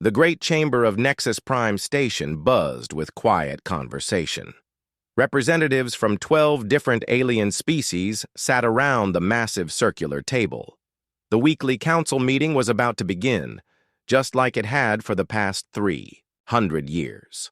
The great chamber of Nexus Prime Station buzzed with quiet conversation. Representatives from 12 different alien species sat around the massive circular table. The weekly council meeting was about to begin, just like it had for the past 300 years.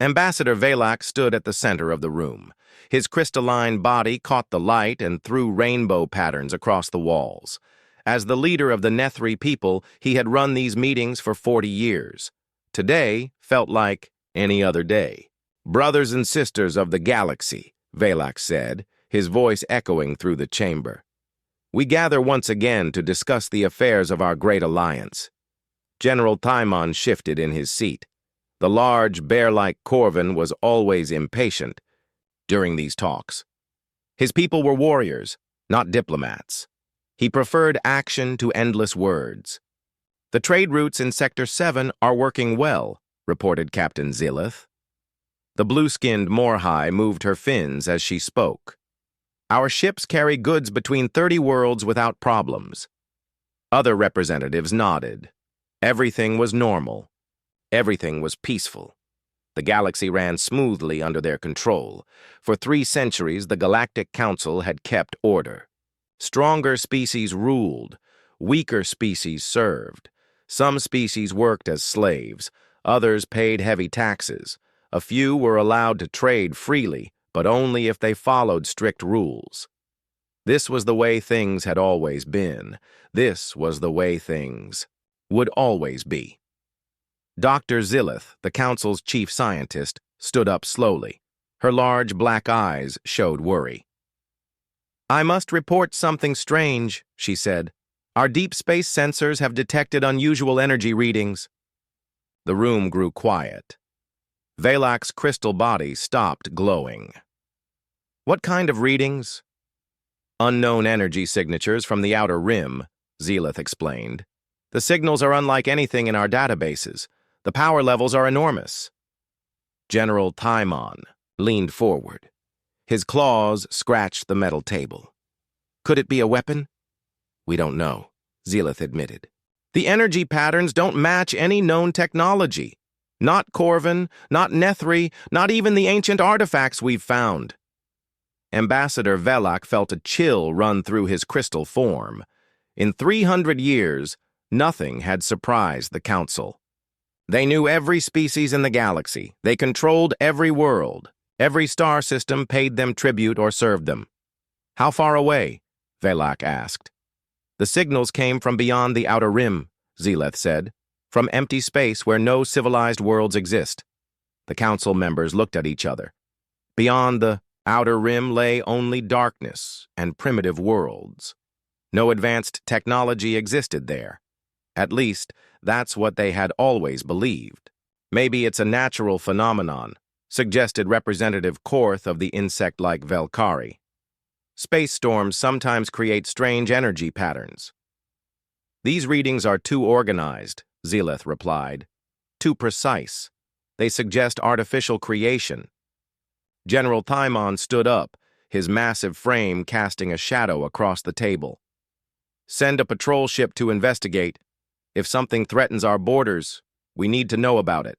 Ambassador Velak stood at the center of the room. His crystalline body caught the light and threw rainbow patterns across the walls. As the leader of the Nethri people, he had run these meetings for 40 years. Today felt like any other day. "Brothers and sisters of the galaxy," Velak said, his voice echoing through the chamber. "We gather once again to discuss the affairs of our great alliance." General Timon shifted in his seat. The large, bear-like Corvin was always impatient during these talks. His people were warriors, not diplomats. He preferred action to endless words. "The trade routes in Sector 7 are working well," reported Captain Zilith. The blue-skinned Morhai moved her fins as she spoke. "Our ships carry goods between 30 worlds without problems." Other representatives nodded. Everything was normal. Everything was peaceful. The galaxy ran smoothly under their control. For 3 centuries, the Galactic Council had kept order. Stronger species ruled. Weaker species served. Some species worked as slaves. Others paid heavy taxes. A few were allowed to trade freely, but only if they followed strict rules. This was the way things had always been. This was the way things would always be. Dr. Zilith, the Council's chief scientist, stood up slowly. Her large black eyes showed worry. "I must report something strange," she said. "Our deep space sensors have detected unusual energy readings." The room grew quiet. Velak's crystal body stopped glowing. "What kind of readings?" "Unknown energy signatures from the outer rim," Zilith explained. "The signals are unlike anything in our databases. The power levels are enormous." General Timon leaned forward. His claws scratched the metal table. "Could it be a weapon?" "We don't know," Zilith admitted. "The energy patterns don't match any known technology. Not Corvin, not Nethri, not even the ancient artifacts we've found." Ambassador Velak felt a chill run through his crystal form. In 300 years, nothing had surprised the Council. They knew every species in the galaxy. They controlled every world. Every star system paid them tribute or served them. "How far away?" Velak asked. "The signals came from beyond the outer rim," Zilith said, "from empty space where no civilized worlds exist." The council members looked at each other. Beyond the outer rim lay only darkness and primitive worlds. No advanced technology existed there. At least, that's what they had always believed. "Maybe it's a natural phenomenon," suggested Representative Korth of the insect-like Velkari. "Space storms sometimes create strange energy patterns." "These readings are too organized," Zilith replied. "Too precise. They suggest artificial creation." General Timon stood up, his massive frame casting a shadow across the table. "Send a patrol ship to investigate. If something threatens our borders, we need to know about it."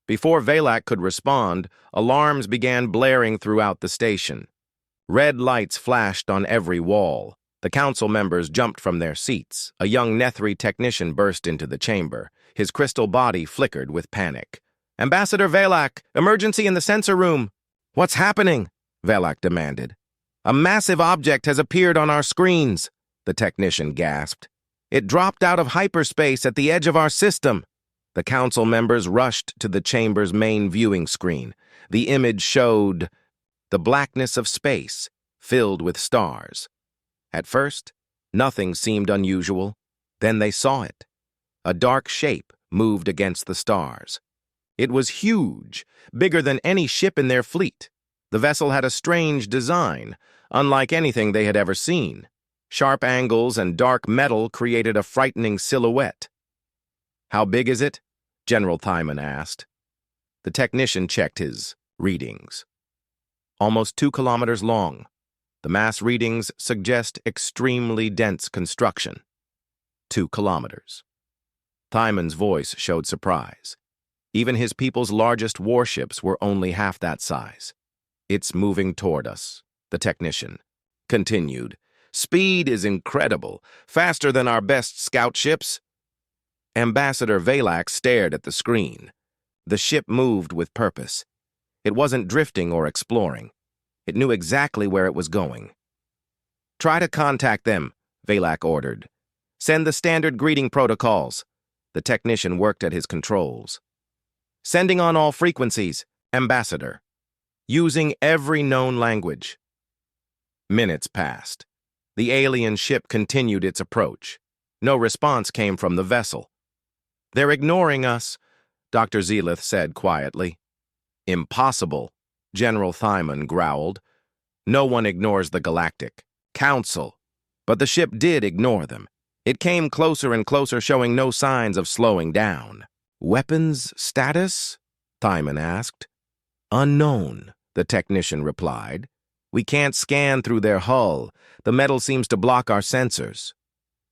Before Velak could respond, alarms began blaring throughout the station. Red lights flashed on every wall. The council members jumped from their seats. A young Nethri technician burst into the chamber. His crystal body flickered with panic. "Ambassador Velak, emergency in the sensor room!" "What's happening?" Velak demanded. "A massive object has appeared on our screens," the technician gasped. "It dropped out of hyperspace at the edge of our system." The council members rushed to the chamber's main viewing screen. The image showed the blackness of space, filled with stars. At first, nothing seemed unusual. Then they saw it. A dark shape moved against the stars. It was huge, bigger than any ship in their fleet. The vessel had a strange design, unlike anything they had ever seen. Sharp angles and dark metal created a frightening silhouette. "How big is it?" General Timon asked. The technician checked his readings. "Almost 2 kilometers long. The mass readings suggest extremely dense construction." 2 kilometers. Thymon's voice showed surprise. Even his people's largest warships were only half that size. "It's moving toward us," the technician continued. "Speed is incredible, faster than our best scout ships." Ambassador Valak stared at the screen. The ship moved with purpose. It wasn't drifting or exploring. It knew exactly where it was going. "Try to contact them," Valak ordered. "Send the standard greeting protocols." The technician worked at his controls. "Sending on all frequencies, Ambassador. Using every known language." Minutes passed. The alien ship continued its approach. No response came from the vessel. "They're ignoring us," Dr. Zelith said quietly. "Impossible," General Thymon growled. "No one ignores the Galactic Council." But the ship did ignore them. It came closer and closer, showing no signs of slowing down. "Weapons status?" Thymon asked. "Unknown," the technician replied. "We can't scan through their hull. The metal seems to block our sensors."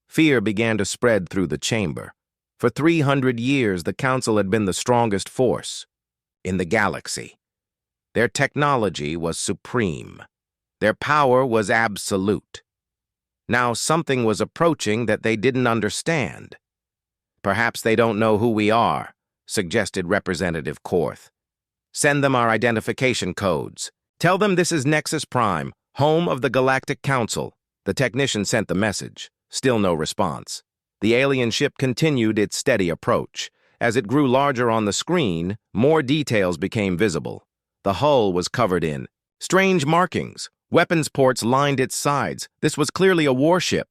Fear began to spread through the chamber. For 300 years, the Council had been the strongest force in the galaxy. Their technology was supreme. Their power was absolute. Now something was approaching that they didn't understand. "Perhaps they don't know who we are," suggested Representative Korth. "Send them our identification codes. Tell them this is Nexus Prime, home of the Galactic Council." The technician sent the message. Still no response. The alien ship continued its steady approach. As it grew larger on the screen, more details became visible. The hull was covered in strange markings. Weapons ports lined its sides. This was clearly a warship.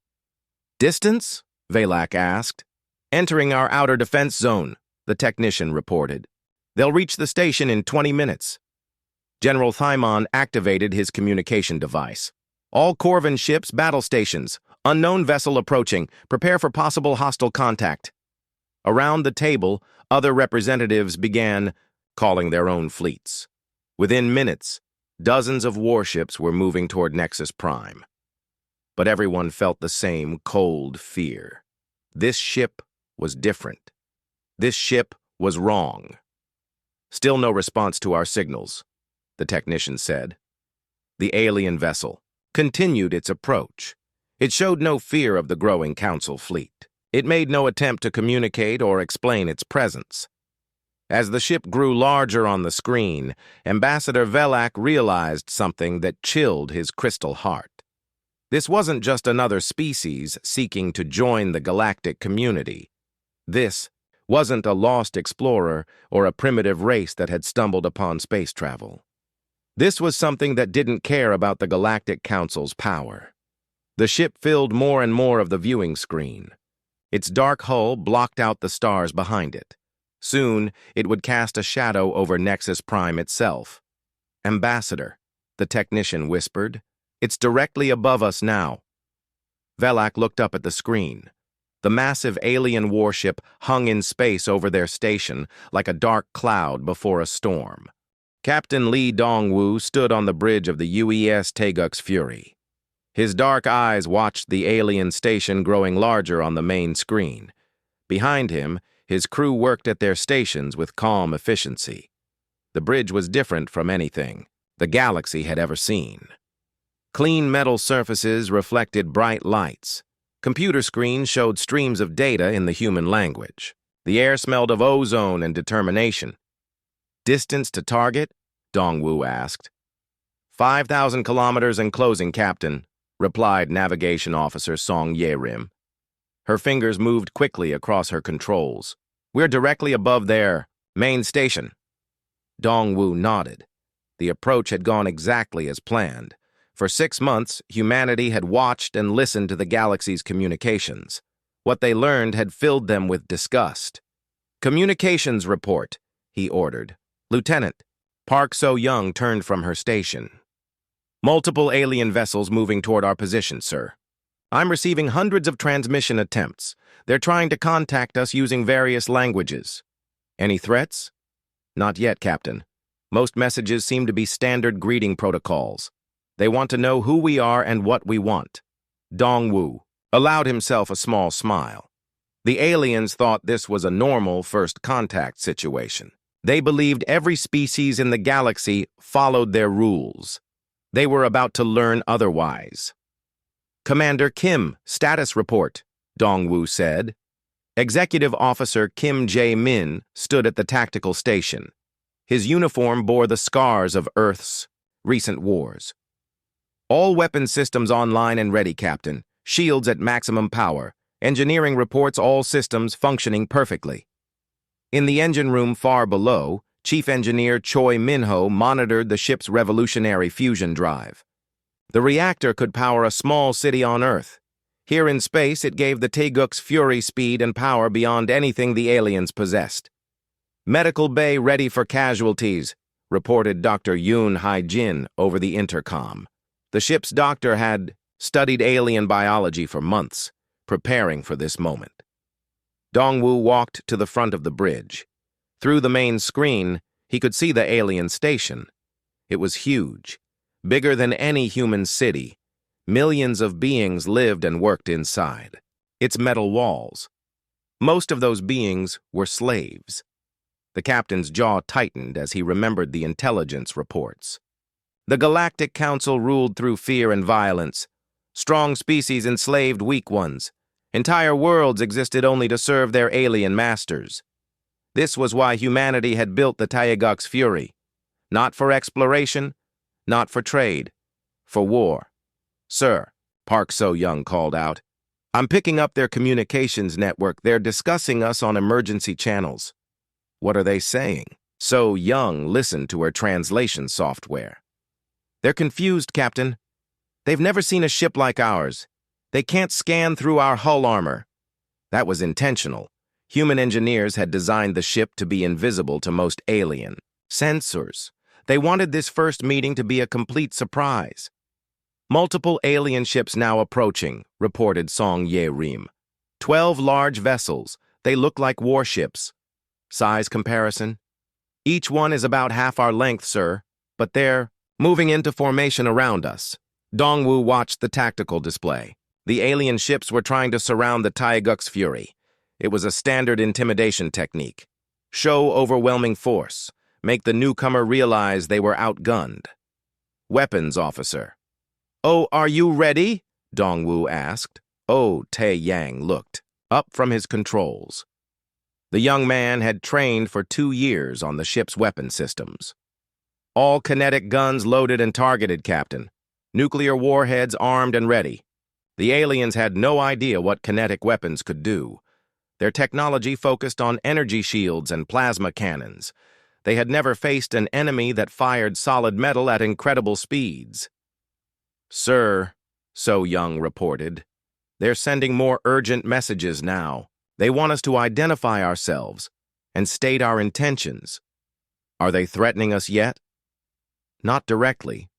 "Distance?" Valak asked. "Entering our outer defense zone," the technician reported. "They'll reach the station in 20 minutes. General Thymon activated his communication device. "All Corvin ships, battle stations. Unknown vessel approaching. Prepare for possible hostile contact." Around the table, other representatives began calling their own fleets. Within minutes, dozens of warships were moving toward Nexus Prime. But everyone felt the same cold fear. This ship was different. This ship was wrong. "Still no response to our signals," the technician said. The alien vessel continued its approach. It showed no fear of the growing Council fleet. It made no attempt to communicate or explain its presence. As the ship grew larger on the screen, Ambassador Velak realized something that chilled his crystal heart. This wasn't just another species seeking to join the galactic community. This wasn't a lost explorer or a primitive race that had stumbled upon space travel. This was something that didn't care about the Galactic Council's power. The ship filled more and more of the viewing screen. Its dark hull blocked out the stars behind it. Soon, it would cast a shadow over Nexus Prime itself. "Ambassador," the technician whispered. "It's directly above us now." Velak looked up at the screen. The massive alien warship hung in space over their station like a dark cloud before a storm. Captain Lee Dongwu stood on the bridge of the UES Teguk's Fury. His dark eyes watched the alien station growing larger on the main screen. Behind him, his crew worked at their stations with calm efficiency. The bridge was different from anything the galaxy had ever seen. Clean metal surfaces reflected bright lights. Computer screens showed streams of data in the human language. The air smelled of ozone and determination. "Distance to target?" Dongwu asked. 5,000 kilometers and closing, Captain," replied Navigation Officer Song Yerim. Her fingers moved quickly across her controls. "We're directly above their main station." Dongwu nodded. The approach had gone exactly as planned. For 6 months, humanity had watched and listened to the galaxy's communications. What they learned had filled them with disgust. "Communications report," he ordered. "Lieutenant." Park So-young turned from her station. "Multiple alien vessels moving toward our position, sir. I'm receiving hundreds of transmission attempts. They're trying to contact us using various languages." "Any threats?" "Not yet, Captain. Most messages seem to be standard greeting protocols. They want to know who we are and what we want." Dongwu allowed himself a small smile. The aliens thought this was a normal first contact situation. They believed every species in the galaxy followed their rules. They were about to learn otherwise. "Commander Kim, status report," Dongwu said. Executive Officer Kim Jae-min stood at the tactical station. His uniform bore the scars of Earth's recent wars. "All weapon systems online and ready, Captain. Shields at maximum power. Engineering reports all systems functioning perfectly." In the engine room far below, Chief Engineer Choi Min-ho monitored the ship's revolutionary fusion drive. The reactor could power a small city on Earth. Here in space, it gave the Taeguk's fury speed and power beyond anything the aliens possessed. "Medical bay ready for casualties," reported Dr. Yoon Hae-jin over the intercom. The ship's doctor had studied alien biology for months, preparing for this moment. Dongwu walked to the front of the bridge. Through the main screen, he could see the alien station. It was huge, bigger than any human city. Millions of beings lived and worked inside its metal walls. Most of those beings were slaves. The captain's jaw tightened as he remembered the intelligence reports. The Galactic Council ruled through fear and violence. Strong species enslaved weak ones. Entire worlds existed only to serve their alien masters. This was why humanity had built the Taeguk's fury. Not for exploration, not for trade, for war. "Sir," Park So-young called out, "I'm picking up their communications network. They're discussing us on emergency channels." "What are they saying?" So-young listened to her translation software. "They're confused, Captain. They've never seen a ship like ours. They can't scan through our hull armor." That was intentional. Human engineers had designed the ship to be invisible to most alien sensors. They wanted this first meeting to be a complete surprise. "Multiple alien ships now approaching," reported Song Ye-rim. 12 large vessels. They look like warships. Size comparison? "Each one is about half our length, sir, but they're moving into formation around us." Dongwu watched the tactical display. The alien ships were trying to surround the Taeguk's fury. It was a standard intimidation technique. Show overwhelming force. Make the newcomer realize they were outgunned. "Weapons, officer." "Oh, are you ready?" Dongwu asked. Oh Tae-yang looked up from his controls. The young man had trained for 2 years on the ship's weapon systems. "All kinetic guns loaded and targeted, Captain. Nuclear warheads armed and ready." The aliens had no idea what kinetic weapons could do. Their technology focused on energy shields and plasma cannons. They had never faced an enemy that fired solid metal at incredible speeds. "Sir," So-young reported, "they're sending more urgent messages now. They want us to identify ourselves and state our intentions." "Are they threatening us yet?" "Not directly,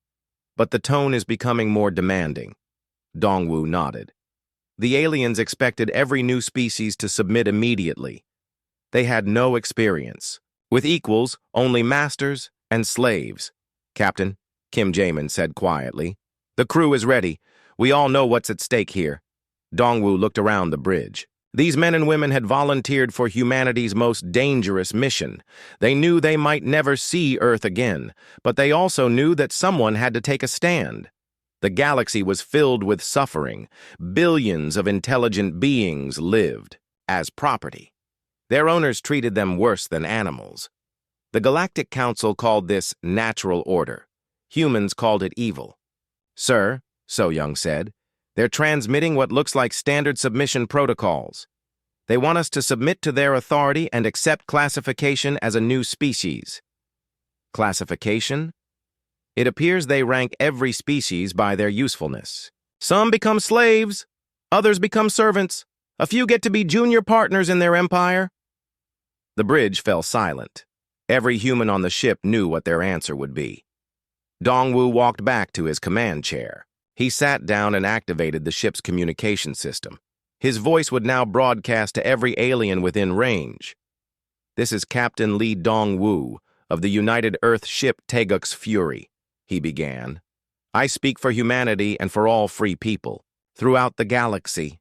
but the tone is becoming more demanding." Dongwu nodded. The aliens expected every new species to submit immediately. They had no experience. With equals, only masters and slaves. "Captain," Kim Jae-min said quietly, "the crew is ready. We all know what's at stake here." Dongwu looked around the bridge. These men and women had volunteered for humanity's most dangerous mission. They knew they might never see Earth again, but they also knew that someone had to take a stand. The galaxy was filled with suffering. Billions of intelligent beings lived as property. Their owners treated them worse than animals. The Galactic Council called this natural order. Humans called it evil. "Sir," So-young said, "they're transmitting what looks like standard submission protocols. They want us to submit to their authority and accept classification as a new species." "Classification?" "It appears they rank every species by their usefulness. Some become slaves, others become servants. A few get to be junior partners in their empire." The bridge fell silent. Every human on the ship knew what their answer would be. Dongwu walked back to his command chair. He sat down and activated the ship's communication system. His voice would now broadcast to every alien within range. "This is Captain Lee Dongwu of the United Earth ship Taeguk's Fury," he began. "I speak for humanity and for all free people throughout the galaxy."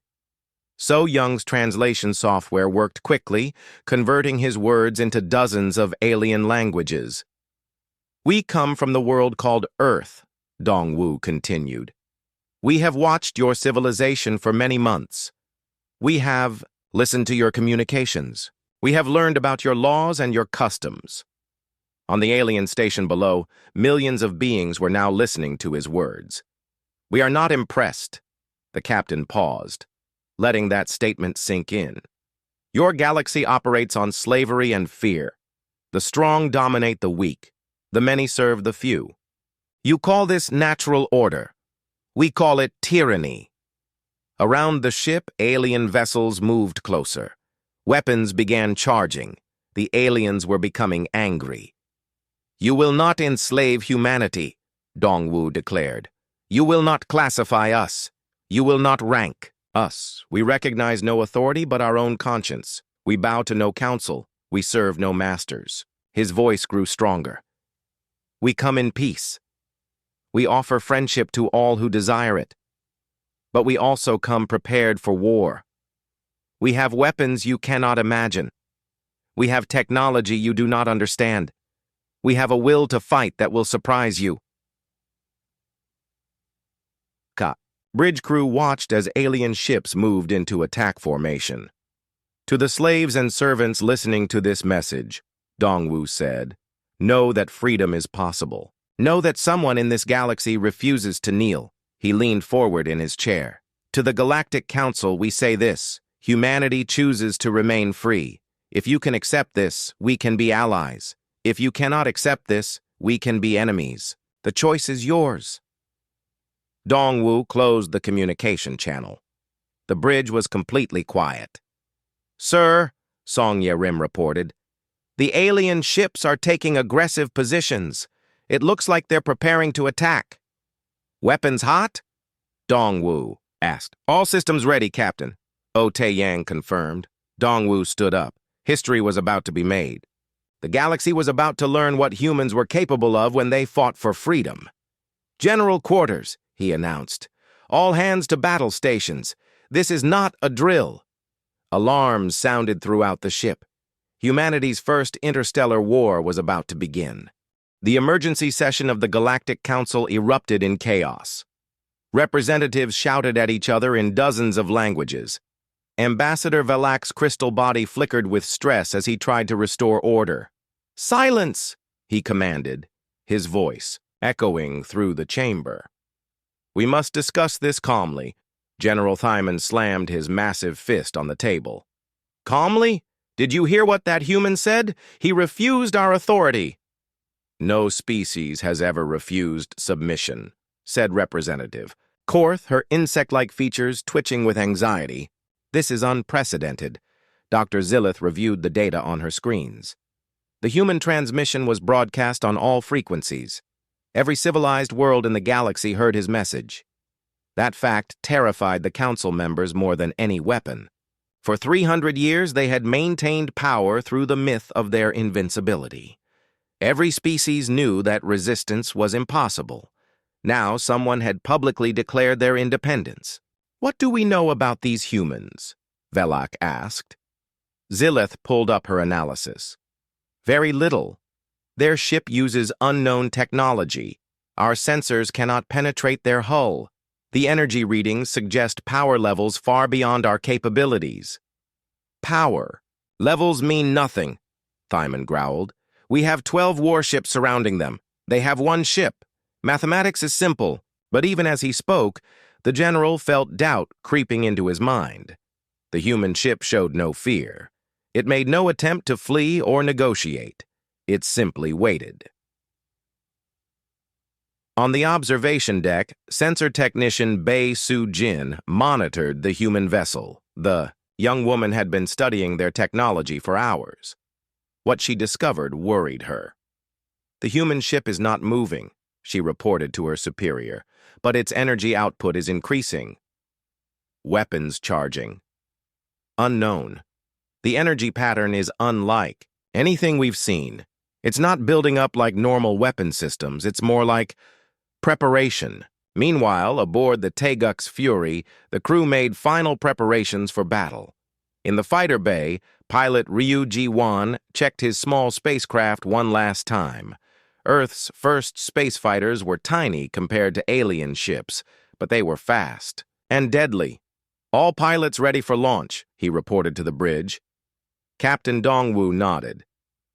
So Young's translation software worked quickly, converting his words into dozens of alien languages. "We come from the world called Earth," Dongwu continued. "We have watched your civilization for many months. We have listened to your communications. We have learned about your laws and your customs." On the alien station below, millions of beings were now listening to his words. "We are not impressed." The captain paused, letting that statement sink in. "Your galaxy operates on slavery and fear. The strong dominate the weak. The many serve the few. You call this natural order. We call it tyranny." Around the ship, alien vessels moved closer. Weapons began charging. The aliens were becoming angry. "You will not enslave humanity," Dongwu declared. "You will not classify us. You will not rank us. We recognize no authority but our own conscience. We bow to no council. We serve no masters." His voice grew stronger. "We come in peace. We offer friendship to all who desire it. But we also come prepared for war. We have weapons you cannot imagine. We have technology you do not understand. We have a will to fight that will surprise you." Bridge crew watched as alien ships moved into attack formation. To the slaves and servants listening to this message, Dongwu said, "Know that freedom is possible. Know that someone in this galaxy refuses to kneel." He leaned forward in his chair. "To the Galactic Council, we say this: humanity chooses to remain free. If you can accept this, we can be allies. If you cannot accept this, we can be enemies. The choice is yours." Dongwu closed the communication channel. The bridge was completely quiet. "Sir," Song Ye-rim reported, "the alien ships are taking aggressive positions. It looks like they're preparing to attack." "Weapons hot?" Dongwu asked. "All systems ready, Captain," Oh Tae-yang confirmed. Dongwu stood up. History was about to be made. The galaxy was about to learn what humans were capable of when they fought for freedom. "General quarters," he announced. "All hands to battle stations. This is not a drill." Alarms sounded throughout the ship. Humanity's first interstellar war was about to begin. The emergency session of the Galactic Council erupted in chaos. Representatives shouted at each other in dozens of languages. Ambassador Velak's crystal body flickered with stress as he tried to restore order. "Silence!" he commanded, his voice echoing through the chamber. "We must discuss this calmly." General Thyman slammed his massive fist on the table. "Calmly? Did you hear what that human said? He refused our authority." "No species has ever refused submission," said Representative Korth, her insect-like features twitching with anxiety. "This is unprecedented." Dr. Zillith reviewed the data on her screens. The human transmission was broadcast on all frequencies. Every civilized world in the galaxy heard his message. That fact terrified the council members more than any weapon. For 300 years, they had maintained power through the myth of their invincibility. Every species knew that resistance was impossible. Now someone had publicly declared their independence. "What do we know about these humans?" Velak asked. Zillith pulled up her analysis. "Very little. Their ship uses unknown technology. Our sensors cannot penetrate their hull. The energy readings suggest power levels far beyond our capabilities." "Power. Levels mean nothing," Thyman growled. "We have 12 warships surrounding them. They have one ship. Mathematics is simple." But even as he spoke, the general felt doubt creeping into his mind. The human ship showed no fear. It made no attempt to flee or negotiate. It simply waited. On the observation deck, sensor technician Bei Su-jin monitored the human vessel. The young woman had been studying their technology for hours. What she discovered worried her. "The human ship is not moving," she reported to her superior, "but its energy output is increasing." "Weapons charging." "Unknown. The energy pattern is unlike anything we've seen. It's not building up like normal weapon systems. It's more like preparation." Meanwhile, aboard the Taeguk's Fury, the crew made final preparations for battle. In the fighter bay, pilot Ryu Ji-won checked his small spacecraft one last time. Earth's first space fighters were tiny compared to alien ships, but they were fast and deadly. "All pilots ready for launch," he reported to the bridge. Captain Dongwu nodded.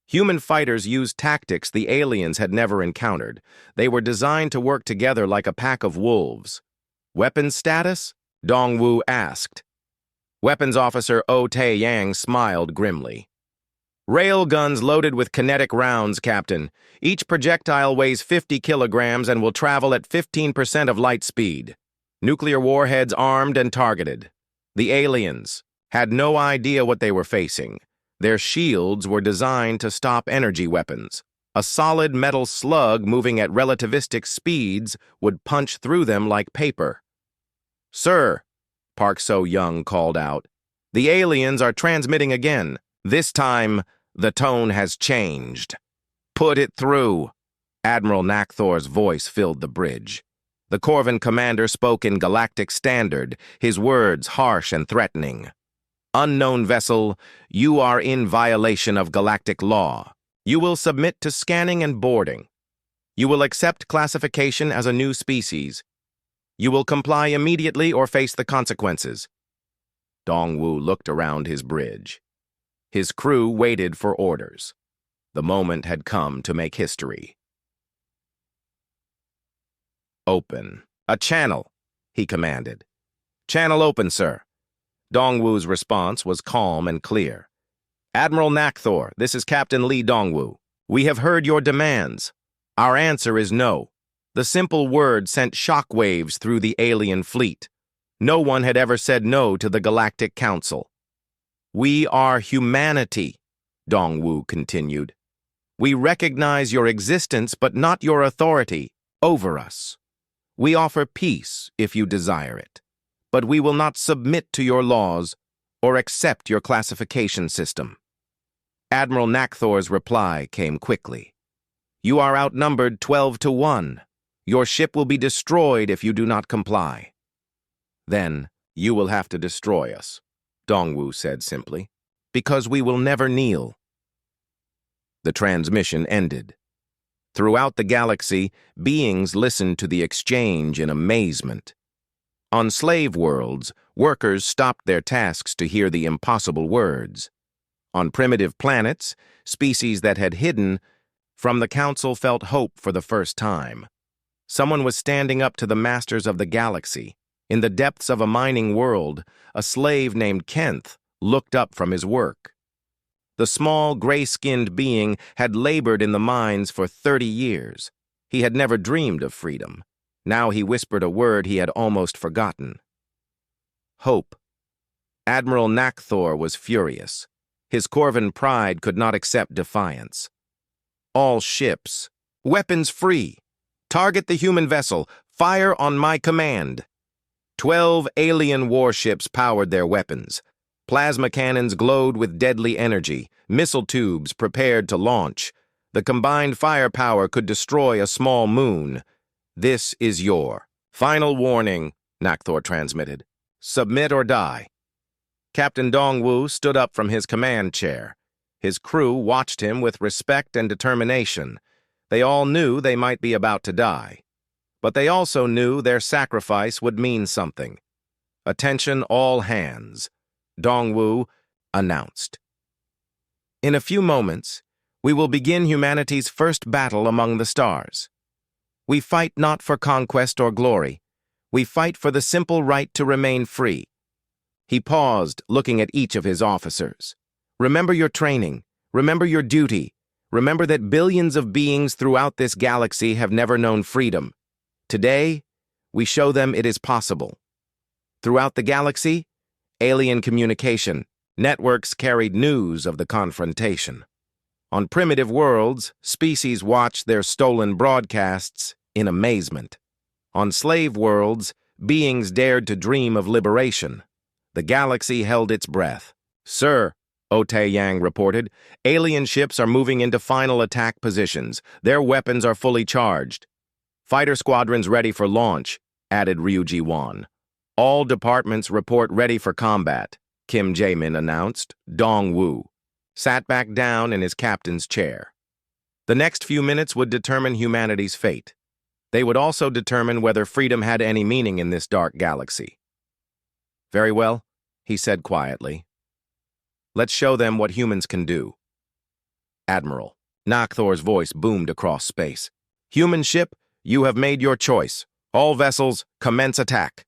Human fighters used tactics the aliens had never encountered. They were designed to work together like a pack of wolves. "Weapons status?" Dongwu asked. Weapons Officer Oh Tae-yang smiled grimly. "Rail guns loaded with kinetic rounds, Captain. Each projectile weighs 50 kilograms and will travel at 15% of light speed. Nuclear warheads armed and targeted." The aliens had no idea what they were facing. Their shields were designed to stop energy weapons. A solid metal slug moving at relativistic speeds would punch through them like paper. "Sir," Park So-young called out, "the aliens are transmitting again. This time, the tone has changed." "Put it through." Admiral Nakthor's voice filled the bridge. The Corvan commander spoke in Galactic Standard, his words harsh and threatening. "Unknown vessel, you are in violation of galactic law. You will submit to scanning and boarding. You will accept classification as a new species. You will comply immediately or face the consequences." Dongwu looked around his bridge. His crew waited for orders. The moment had come to make history. "Open. A channel," he commanded. "Channel open, sir." Dongwu's response was calm and clear. "Admiral Nakthor, this is Captain Lee Dongwu. We have heard your demands. Our answer is no." The simple word sent shockwaves through the alien fleet. No one had ever said no to the Galactic Council. "We are humanity," Dongwu continued. "We recognize your existence but not your authority over us. We offer peace if you desire it, but we will not submit to your laws or accept your classification system." Admiral Nakthor's reply came quickly. "You are outnumbered 12-1. Your ship will be destroyed if you do not comply." "Then you will have to destroy us," Dongwu said simply, "because we will never kneel." The transmission ended. Throughout the galaxy, beings listened to the exchange in amazement. On slave worlds, workers stopped their tasks to hear the impossible words. On primitive planets, species that had hidden, from the Council felt hope for the first time. Someone was standing up to the masters of the galaxy. In the depths of a mining world, a slave named Kenth looked up from his work. The small, gray-skinned being had labored in the mines for 30 years. He had never dreamed of freedom. Now he whispered a word he had almost forgotten. Hope. Admiral Nakthor was furious. His Corvan pride could not accept defiance. "All ships, weapons free. Target the human vessel. Fire on my command." 12 alien warships powered their weapons. Plasma cannons glowed with deadly energy. Missile tubes prepared to launch. The combined firepower could destroy a small moon. "This is your final warning," Nakthor transmitted. "Submit or die." Captain Dongwu stood up from his command chair. His crew watched him with respect and determination. They all knew they might be about to die. But they also knew their sacrifice would mean something. "Attention all hands," Dongwu announced. "In a few moments, we will begin humanity's first battle among the stars. We fight not for conquest or glory. We fight for the simple right to remain free." He paused, looking at each of his officers. "Remember your training. Remember your duty. Remember that billions of beings throughout this galaxy have never known freedom. Today, we show them it is possible." Throughout the galaxy, alien communication, networks carried news of the confrontation. On primitive worlds, species watched their stolen broadcasts in amazement. On slave worlds, beings dared to dream of liberation. The galaxy held its breath. "Sir," Oh Tae-yang reported, "alien ships are moving into final attack positions. Their weapons are fully charged. Fighter squadrons ready for launch. added Ryuji Wan. All departments report ready for combat, Kim Jae-min announced. Dong Woo sat back down in his captain's chair. The next few minutes would determine humanity's fate. They would also determine whether freedom had any meaning in this dark galaxy. Very well, he said quietly. Let's show them what humans can do. Admiral, Nakthor's voice boomed across space. Human ship, you have made your choice. All vessels, commence attack.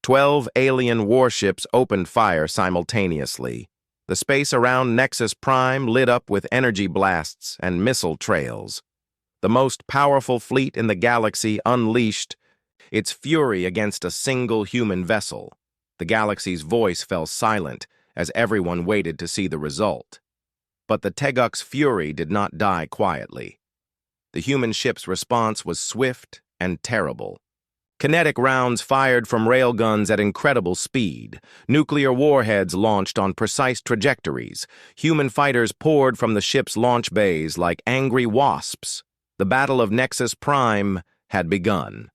12 alien warships opened fire simultaneously. The space around Nexus Prime lit up with energy blasts and missile trails. The most powerful fleet in the galaxy unleashed its fury against a single human vessel. The galaxy's voice fell silent as everyone waited to see the result. But the Teguk's fury did not die quietly. The human ship's response was swift and terrible. Kinetic rounds fired from railguns at incredible speed. Nuclear warheads launched on precise trajectories. Human fighters poured from the ship's launch bays like angry wasps. The Battle of Nexus Prime had begun.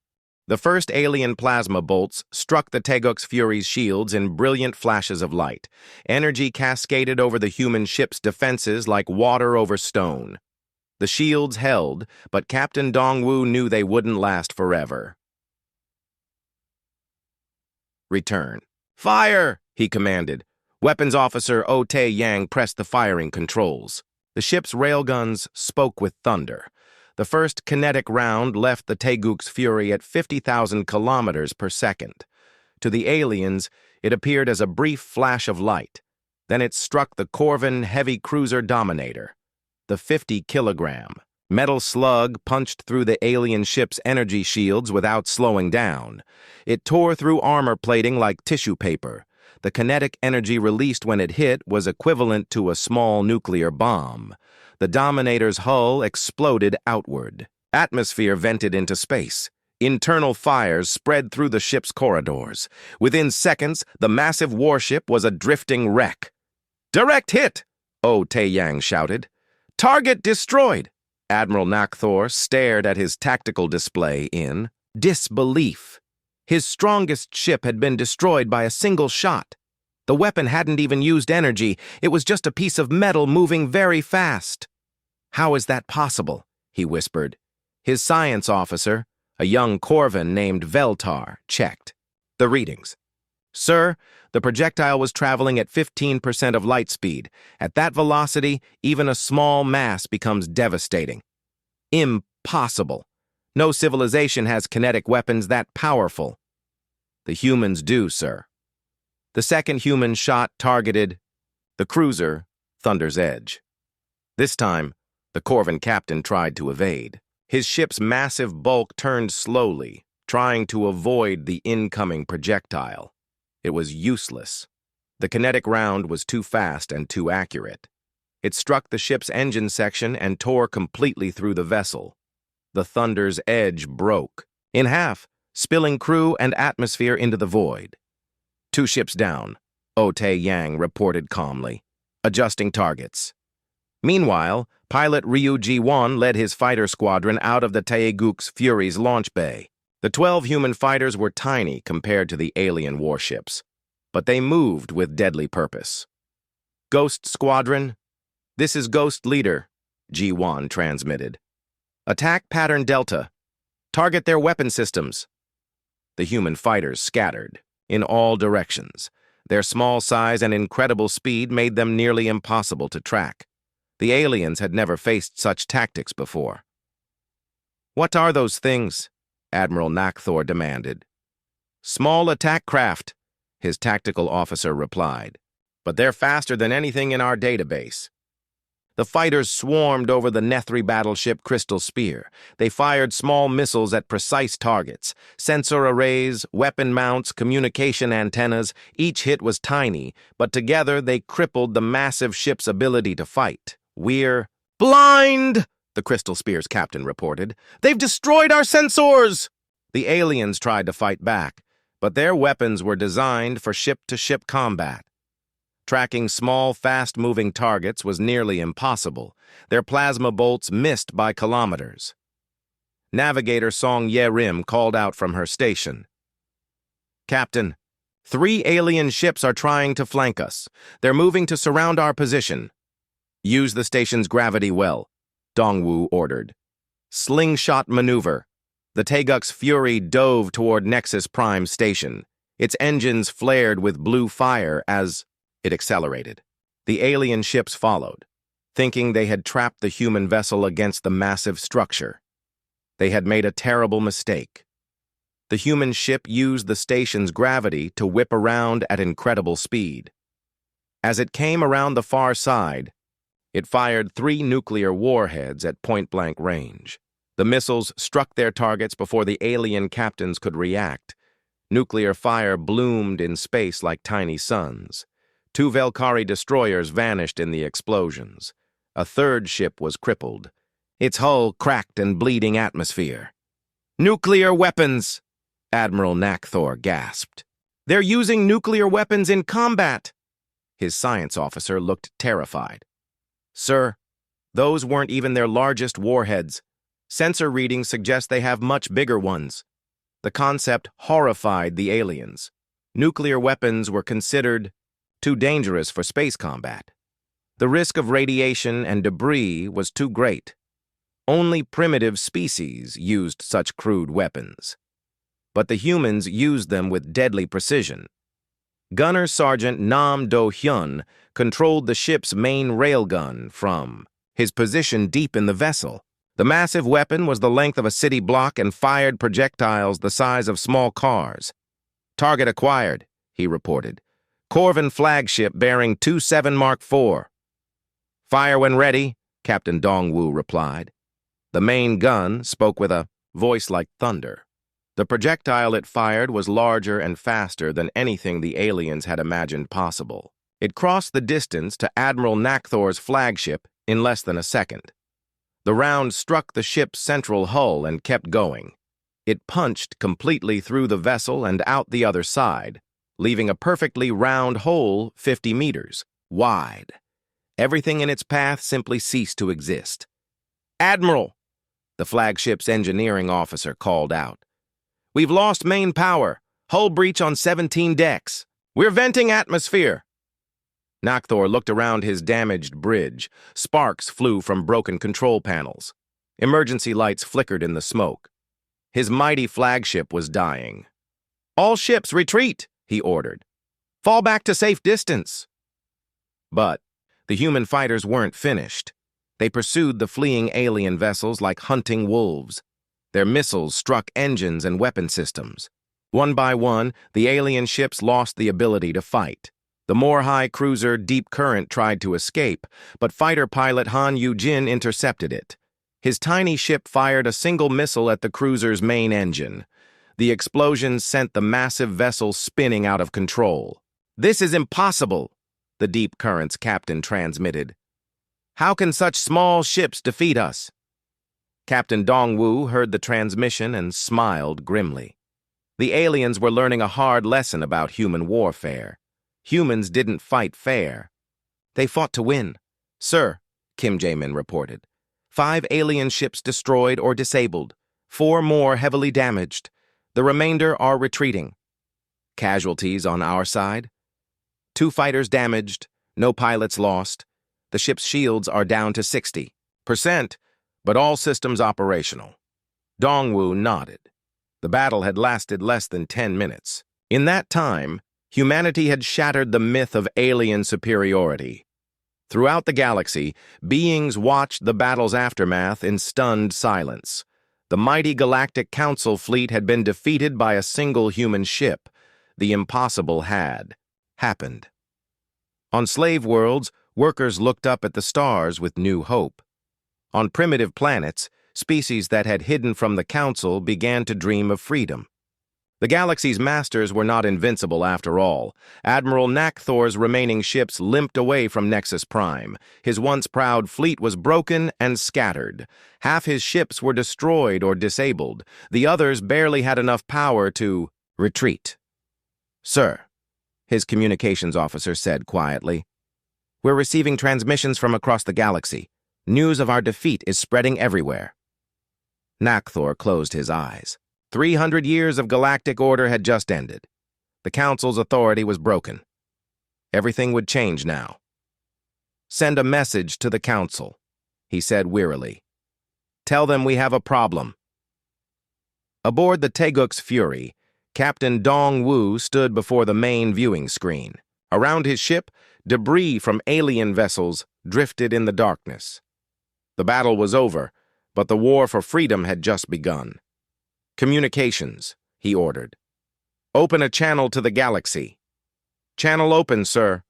The first alien plasma bolts struck the Teguk's Fury's shields in brilliant flashes of light. Energy cascaded over the human ship's defenses like water over stone. The shields held, but Captain Dongwoo knew they wouldn't last forever. Return. Fire! He commanded. Weapons Officer Oh Tae-yang pressed the firing controls. The ship's railguns spoke with thunder. The first kinetic round left the Teguk's Fury at 50,000 kilometers per second. To the aliens, it appeared as a brief flash of light. Then it struck the Corvin heavy cruiser Dominator. The 50-kilogram metal slug punched through the alien ship's energy shields without slowing down. It tore through armor plating like tissue paper. The kinetic energy released when it hit was equivalent to a small nuclear bomb. The Dominator's hull exploded outward. Atmosphere vented into space. Internal fires spread through the ship's corridors. Within seconds, the massive warship was a drifting wreck. "Direct hit!" Oh Tae-yang shouted. "Target destroyed!" Admiral Nakthor stared at his tactical display in disbelief. His strongest ship had been destroyed by a single shot. The weapon hadn't even used energy. It was just a piece of metal moving very fast. "How is that possible?" he whispered. His science officer, a young Corvin named Veltar, checked the readings. "Sir, the projectile was traveling at 15% of light speed. At that velocity, even a small mass becomes devastating." "Impossible. No civilization has kinetic weapons that powerful." "The humans do, sir." The second human shot targeted the cruiser, Thunder's Edge. This time, the Corvin captain tried to evade. His ship's massive bulk turned slowly, trying to avoid the incoming projectile. It was useless. The kinetic round was too fast and too accurate. It struck the ship's engine section and tore completely through the vessel. The Thunder's Edge broke in half, spilling crew and atmosphere into the void. "Two ships down," Oh Tae-yang reported calmly, adjusting targets. Meanwhile, pilot Ryuji Wan led his fighter squadron out of the Teguk's Fury's launch bay. The 12 human fighters were tiny compared to the alien warships, but they moved with deadly purpose. "Ghost Squadron, this is Ghost Leader," G1 transmitted. "Attack pattern Delta. Target their weapon systems." The human fighters scattered in all directions. Their small size and incredible speed made them nearly impossible to track. The aliens had never faced such tactics before. "What are those things?" Admiral Nakthor demanded. "Small attack craft," his tactical officer replied. "But they're faster than anything in our database." The fighters swarmed over the Nethri battleship Crystal Spear. They fired small missiles at precise targets. Sensor arrays, weapon mounts, communication antennas. Each hit was tiny, but together they crippled the massive ship's ability to fight. "We're blind!" the Crystal Spear's captain reported. "They've destroyed our sensors!" The aliens tried to fight back, but their weapons were designed for ship-to-ship combat. Tracking small, fast-moving targets was nearly impossible. Their plasma bolts missed by kilometers. Navigator Song Ye Rim called out from her station. "Captain, 3 alien ships are trying to flank us. They're moving to surround our position. Use the station's gravity well," Dongwu ordered. "Slingshot maneuver." The Taeguk's Fury dove toward Nexus Prime Station. Its engines flared with blue fire as it accelerated. The alien ships followed, thinking they had trapped the human vessel against the massive structure. They had made a terrible mistake. The human ship used the station's gravity to whip around at incredible speed. As it came around the far side, it fired 3 nuclear warheads at point-blank range. The missiles struck their targets before the alien captains could react. Nuclear fire bloomed in space like tiny suns. 2 Valkyrie destroyers vanished in the explosions. A 3rd ship was crippled, its hull cracked and bleeding atmosphere. "Nuclear weapons!" Admiral Nakthor gasped. "They're using nuclear weapons in combat!" His science officer looked terrified. "Sir, those weren't even their largest warheads. Sensor readings suggest they have much bigger ones." The concept horrified the aliens. Nuclear weapons were considered too dangerous for space combat. The risk of radiation and debris was too great. Only primitive species used such crude weapons. But the humans used them with deadly precision. Gunner Sergeant Nam Do-hyun controlled the ship's main railgun from his position deep in the vessel. The massive weapon was the length of a city block and fired projectiles the size of small cars. "Target acquired," he reported. "Corvin flagship bearing 27 Mark IV. "Fire when ready," Captain Dongwu replied. The main gun spoke with a voice like thunder. The projectile it fired was larger and faster than anything the aliens had imagined possible. It crossed the distance to Admiral Nakthor's flagship in less than a second. The round struck the ship's central hull and kept going. It punched completely through the vessel and out the other side, leaving a perfectly round hole 50 meters wide. Everything in its path simply ceased to exist. "Admiral!" the flagship's engineering officer called out. "We've lost main power. Hull breach on 17 decks. We're venting atmosphere." Nakthor looked around his damaged bridge. Sparks flew from broken control panels. Emergency lights flickered in the smoke. His mighty flagship was dying. "All ships retreat," he ordered. "Fall back to safe distance." But the human fighters weren't finished. They pursued the fleeing alien vessels like hunting wolves. Their missiles struck engines and weapon systems. One by one, the alien ships lost the ability to fight. The Morhai cruiser Deep Current tried to escape, but fighter pilot Han Yu-jin intercepted it. His tiny ship fired a single missile at the cruiser's main engine. The explosion sent the massive vessel spinning out of control. "This is impossible," the Deep Current's captain transmitted. "How can such small ships defeat us?" Captain Dongwu heard the transmission and smiled grimly. The aliens were learning a hard lesson about human warfare. Humans didn't fight fair. They fought to win. "Sir," Kim Jae-min reported, 5 alien ships destroyed or disabled, 4 more heavily damaged. The remainder are retreating. Casualties on our side? 2 fighters damaged, no pilots lost. The ship's shields are down to 60%, but all systems operational. Dongwu nodded. The battle had lasted less than 10 minutes. In that time, humanity had shattered the myth of alien superiority. Throughout the galaxy, beings watched the battle's aftermath in stunned silence. The mighty Galactic Council fleet had been defeated by a single human ship. The impossible had happened. On slave worlds, workers looked up at the stars with new hope. On primitive planets, species that had hidden from the Council began to dream of freedom. The galaxy's masters were not invincible after all. Admiral Nakthor's remaining ships limped away from Nexus Prime. His once proud fleet was broken and scattered. Half his ships were destroyed or disabled. The others barely had enough power to retreat. "Sir," his communications officer said quietly, "we're receiving transmissions from across the galaxy. News of our defeat is spreading everywhere." Nakthor closed his eyes. 300 years of galactic order had just ended. The Council's authority was broken. Everything would change now. "Send a message to the Council," he said wearily. "Tell them we have a problem." Aboard the Taeguk's Fury, Captain Dong Wu stood before the main viewing screen. Around his ship, debris from alien vessels drifted in the darkness. The battle was over, but the war for freedom had just begun. "Communications," he ordered. "Open a channel to the galaxy." "Channel open, sir."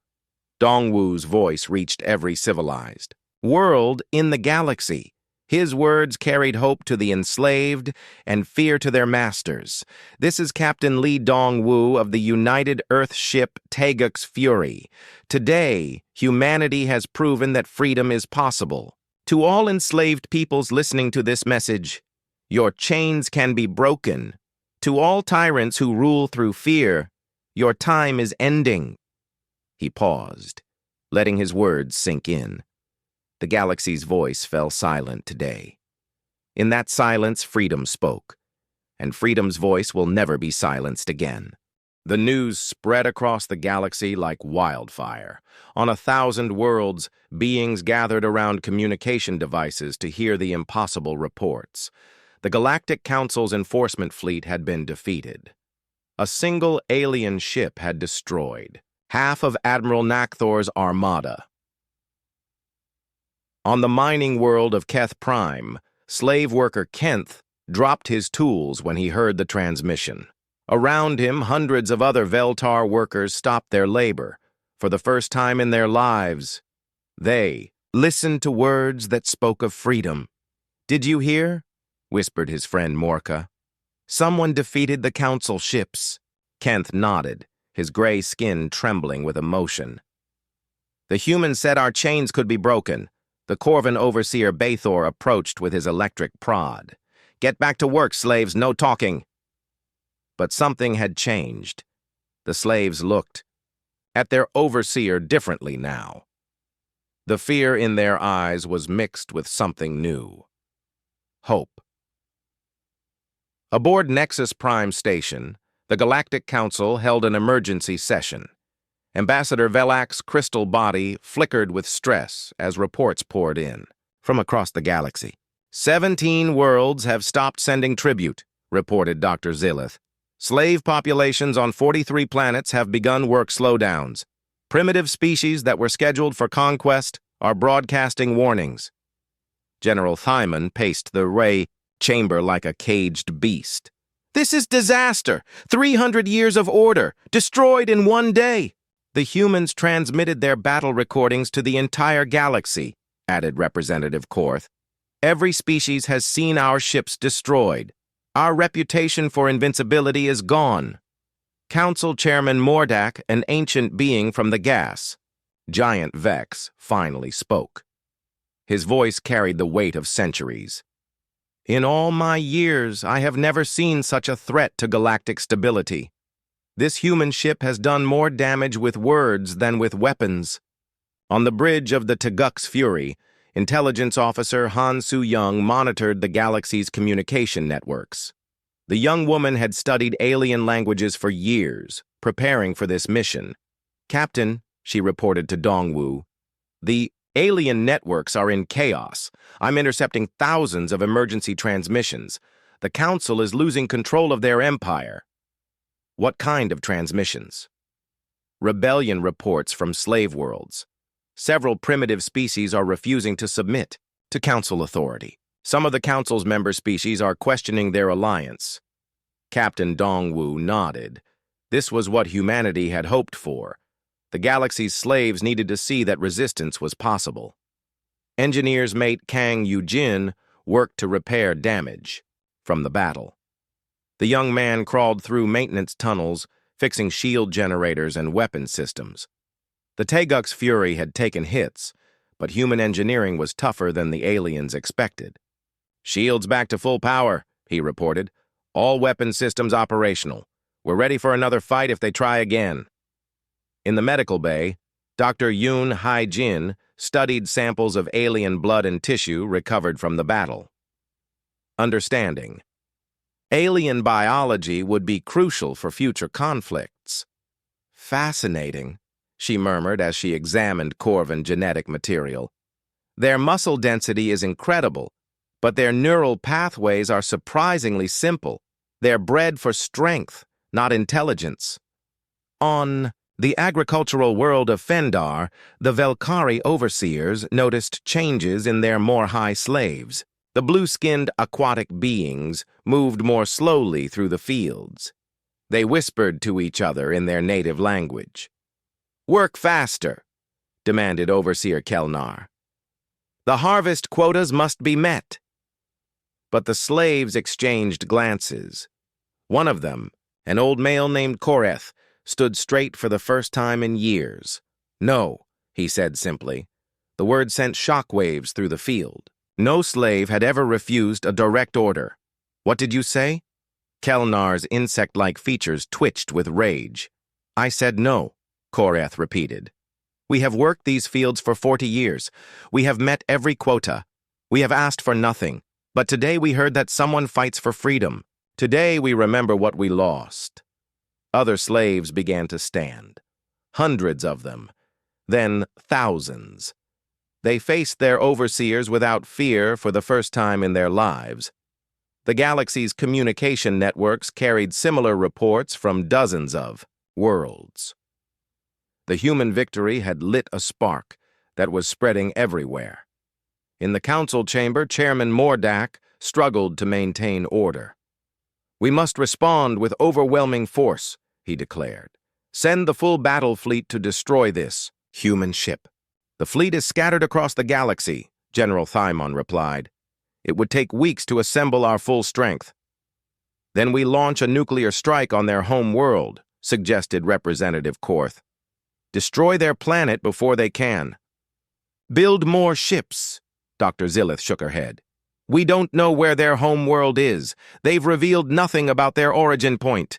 Dongwu's voice reached every civilized world in the galaxy. His words carried hope to the enslaved and fear to their masters. "This is Captain Lee Dongwu of the United Earth ship Taeguk's Fury. Today, humanity has proven that freedom is possible. To all enslaved peoples listening to this message, your chains can be broken. To all tyrants who rule through fear, your time is ending." He paused, letting his words sink in. The galaxy's voice fell silent today. In that silence, freedom spoke, and freedom's voice will never be silenced again. The news spread across the galaxy like wildfire. On 1,000 worlds, beings gathered around communication devices to hear the impossible reports. The Galactic Council's enforcement fleet had been defeated. A single alien ship had destroyed half of Admiral Nakthor's armada. On the mining world of Keth Prime, slave worker Kenth dropped his tools when he heard the transmission. Around him, hundreds of other Veltar workers stopped their labor. For the first time in their lives, they listened to words that spoke of freedom. "Did you hear?" whispered his friend Morka. "Someone defeated the council ships." Kenth nodded, his gray skin trembling with emotion. "The humans said our chains could be broken." The Corvin overseer Bathor approached with his electric prod. "Get back to work, slaves, no talking." But something had changed. The slaves looked at their overseer differently now. The fear in their eyes was mixed with something new. Hope. Aboard Nexus Prime Station, the Galactic Council held an emergency session. Ambassador Velak's crystal body flickered with stress as reports poured in from across the galaxy. 17 worlds have stopped sending tribute, reported Dr. Zillith. Slave populations on 43 planets have begun work slowdowns. Primitive species that were scheduled for conquest are broadcasting warnings. General Thyman paced the ray chamber like a caged beast. "This is disaster! 300 years of order, destroyed in one day!" "The humans transmitted their battle recordings to the entire galaxy," added Representative Korth. "Every species has seen our ships destroyed. Our reputation for invincibility is gone." Council Chairman Mordak, an ancient being from the gas, Giant Vex, finally spoke. His voice carried the weight of centuries. "In all my years, I have never seen such a threat to galactic stability. This human ship has done more damage with words than with weapons." On the bridge of the Taeguk's Fury, Intelligence Officer Han Soo-young monitored the galaxy's communication networks. The young woman had studied alien languages for years, preparing for this mission. "Captain," she reported to Dongwu, "the alien networks are in chaos. I'm intercepting thousands of emergency transmissions. The Council is losing control of their empire." "What kind of transmissions?" "Rebellion reports from slave worlds. Several primitive species are refusing to submit to Council authority. Some of the Council's member species are questioning their alliance." Captain Dongwu nodded. This was what humanity had hoped for. The galaxy's slaves needed to see that resistance was possible. Engineers mate Kang Yujin worked to repair damage from the battle. The young man crawled through maintenance tunnels, fixing shield generators and weapon systems. The Taeguk's Fury had taken hits, but human engineering was tougher than the aliens expected. "Shields back to full power," he reported. "All weapon systems operational. We're ready for another fight if they try again." In the medical bay, Dr. Yoon Hai-jin studied samples of alien blood and tissue recovered from the battle. Understanding. Alien biology would be crucial for future conflicts. Fascinating, she murmured as she examined Corvin genetic material. Their muscle density is incredible, but their neural pathways are surprisingly simple. They're bred for strength, not intelligence. On the agricultural world of Fendar, the Velkari overseers noticed changes in their more high slaves. The blue-skinned aquatic beings moved more slowly through the fields. They whispered to each other in their native language. "Work faster," demanded Overseer Kelnar. "The harvest quotas must be met." But the slaves exchanged glances. One of them, an old male named Koreth, stood straight for the first time in years. "No," he said simply. The word sent shockwaves through the field. No slave had ever refused a direct order. "What did you say?" Kelnar's insect-like features twitched with rage. "I said no," Koreth repeated. "We have worked these fields for 40 years. We have met every quota. We have asked for nothing. But today we heard that someone fights for freedom. Today we remember what we lost." Other slaves began to stand. Hundreds of them. Then thousands. They faced their overseers without fear for the first time in their lives. The galaxy's communication networks carried similar reports from dozens of worlds. The human victory had lit a spark that was spreading everywhere. In the council chamber, Chairman Mordak struggled to maintain order. "We must respond with overwhelming force," he declared. "Send the full battle fleet to destroy this human ship." "The fleet is scattered across the galaxy," General Thymon replied. "It would take weeks to assemble our full strength." "Then we launch a nuclear strike on their home world," suggested Representative Korth. "Destroy their planet before they can." "Build more ships," Dr. Zillith shook her head. "We don't know where their home world is. They've revealed nothing about their origin point.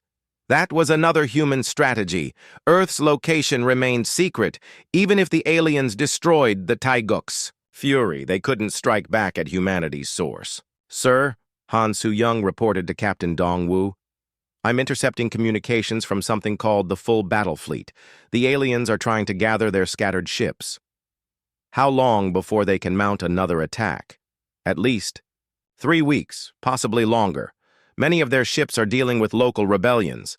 That was another human strategy. Earth's location remained secret, even if the aliens destroyed the Taiguks. Fury, they couldn't strike back at humanity's source. "Sir," Han Su-young reported to Captain Dongwu, "I'm intercepting communications from something called the Full Battle Fleet. The aliens are trying to gather their scattered ships. How long before they can mount another attack?" "At least 3 weeks, possibly longer. Many of their ships are dealing with local rebellions."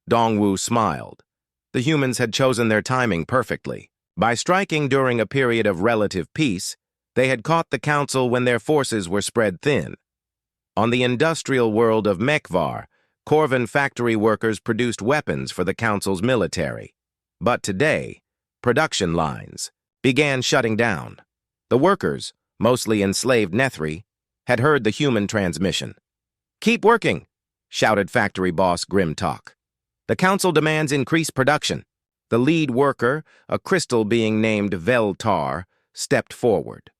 Dongwu smiled. The humans had chosen their timing perfectly. By striking during a period of relative peace, they had caught the council when their forces were spread thin. On the industrial world of Mekvar, Corvin factory workers produced weapons for the council's military. But today, production lines began shutting down. The workers, mostly enslaved Nethri, had heard the human transmission. "Keep working," shouted factory boss Grimtalk. "The council demands increased production." The lead worker, a crystal being named Veltar, stepped forward.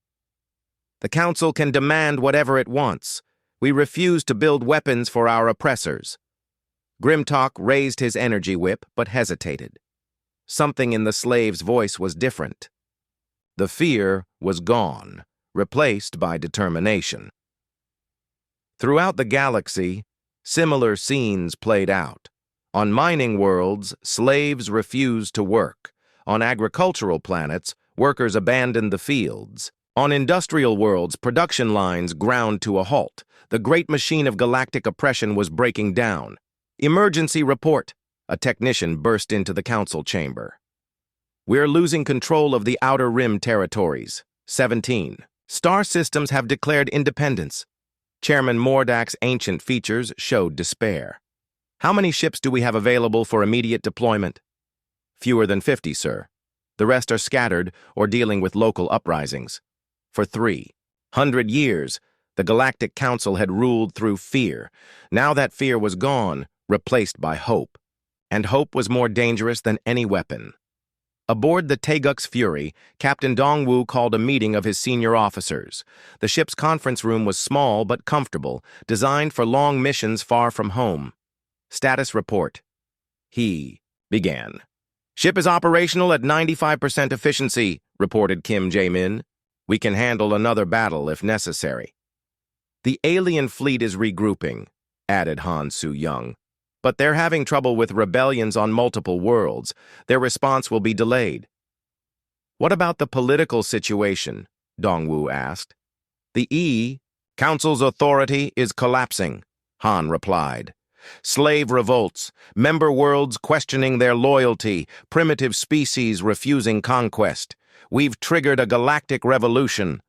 "The council can demand whatever it wants. We refuse to build weapons for our oppressors." Grimtalk raised his energy whip, but hesitated. Something in the slave's voice was different. The fear was gone, replaced by determination. Throughout the galaxy, similar scenes played out. On mining worlds, slaves refused to work. On agricultural planets, workers abandoned the fields. On industrial worlds, production lines ground to a halt. The great machine of galactic oppression was breaking down. "Emergency report!" A technician burst into the council chamber. "We're losing control of the Outer Rim territories. 17. Star systems have declared independence." Chairman Mordak's ancient features showed despair. "How many ships do we have available for immediate deployment?" "Fewer than 50, sir. The rest are scattered or dealing with local uprisings." For 300 years, the Galactic Council had ruled through fear. Now that fear was gone, replaced by hope. And hope was more dangerous than any weapon. Aboard the Taeguk's Fury, Captain Dongwu called a meeting of his senior officers. The ship's conference room was small but comfortable, designed for long missions far from home. "Status report." He began. "Ship is operational at 95% efficiency," reported Kim Jae-min. "We can handle another battle if necessary." The alien fleet is regrouping, added Han Su-young. But they're having trouble with rebellions on multiple worlds. Their response will be delayed. What about the political situation? Dongwu asked. The Council's authority is collapsing, Han replied. Slave revolts, member worlds questioning their loyalty, primitive species refusing conquest. We've triggered a galactic revolution.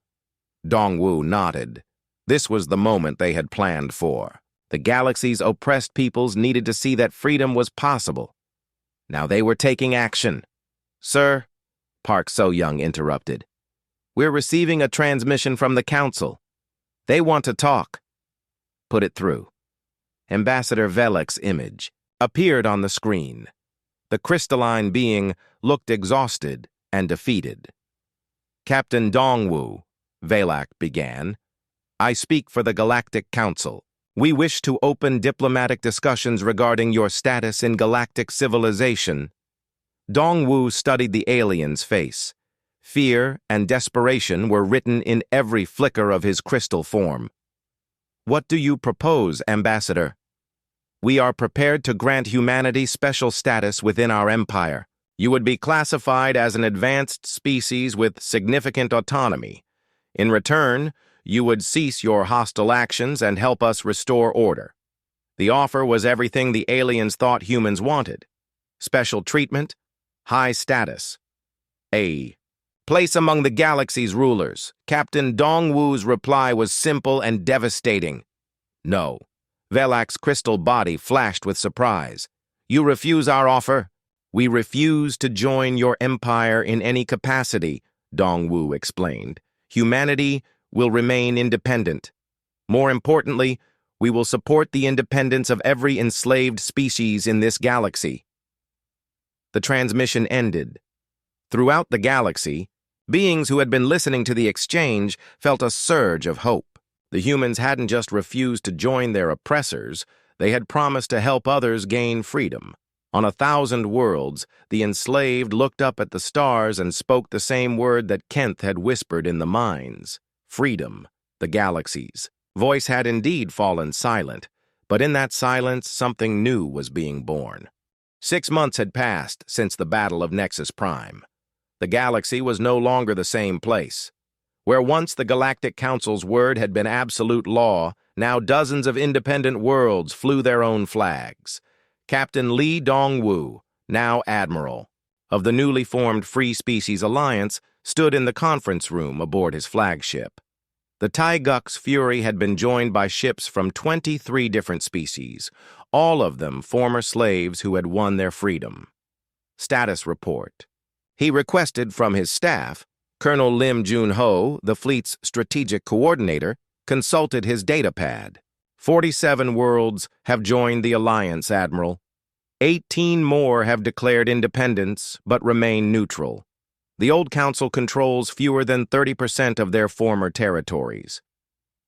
Dongwu nodded. This was the moment they had planned for. The galaxy's oppressed peoples needed to see that freedom was possible. Now they were taking action. Sir, Park So-young interrupted. We're receiving a transmission from the Council. They want to talk. Put it through. Ambassador Velek's image appeared on the screen. The crystalline being looked exhausted and defeated. Captain Dongwu, Velek began, I speak for the Galactic Council. We wish to open diplomatic discussions regarding your status in galactic civilization. Dongwu studied the alien's face. Fear and desperation were written in every flicker of his crystal form. What do you propose, Ambassador? We are prepared to grant humanity special status within our empire. You would be classified as an advanced species with significant autonomy. In return, you would cease your hostile actions and help us restore order. The offer was everything the aliens thought humans wanted. Special treatment, high status. A place among the galaxy's rulers. Captain Dongwu's reply was simple and devastating. No. Velek's crystal body flashed with surprise. You refuse our offer? We refuse to join your empire in any capacity, Dongwu explained. Humanity will remain independent. More importantly, we will support the independence of every enslaved species in this galaxy. The transmission ended. Throughout the galaxy, beings who had been listening to the exchange felt a surge of hope. The humans hadn't just refused to join their oppressors, they had promised to help others gain freedom. On 1,000 worlds, the enslaved looked up at the stars and spoke the same word that Kent had whispered in the mines. Freedom, the galaxy's voice had indeed fallen silent, but in that silence something new was being born. 6 months had passed since the Battle of Nexus Prime. The galaxy was no longer the same place. Where once the Galactic Council's word had been absolute law, now dozens of independent worlds flew their own flags. Captain Lee Dongwu, now Admiral, of the newly formed Free Species Alliance, stood in the conference room aboard his flagship. The Taiguk's Fury had been joined by ships from 23 different species, all of them former slaves who had won their freedom. Status report. He requested from his staff. Colonel Lim Jun-ho, the fleet's strategic coordinator, consulted his datapad. 47 worlds have joined the Alliance, Admiral. 18 more have declared independence, but remain neutral. The old council controls fewer than 30% of their former territories.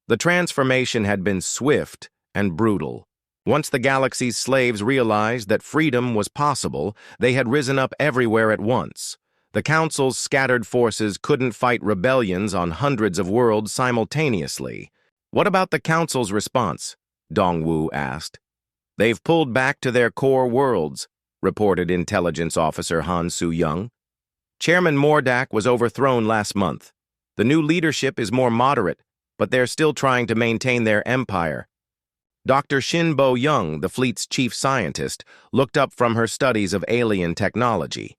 The transformation had been swift and brutal. Once the galaxy's slaves realized that freedom was possible, they had risen up everywhere at once. The Council's scattered forces couldn't fight rebellions on hundreds of worlds simultaneously. What about the Council's response? Dongwu asked. They've pulled back to their core worlds, reported Intelligence Officer Han Su-young. Chairman Mordak was overthrown last month. The new leadership is more moderate, but they're still trying to maintain their empire. Dr. Shinbo Young, the fleet's chief scientist, looked up from her studies of alien technology.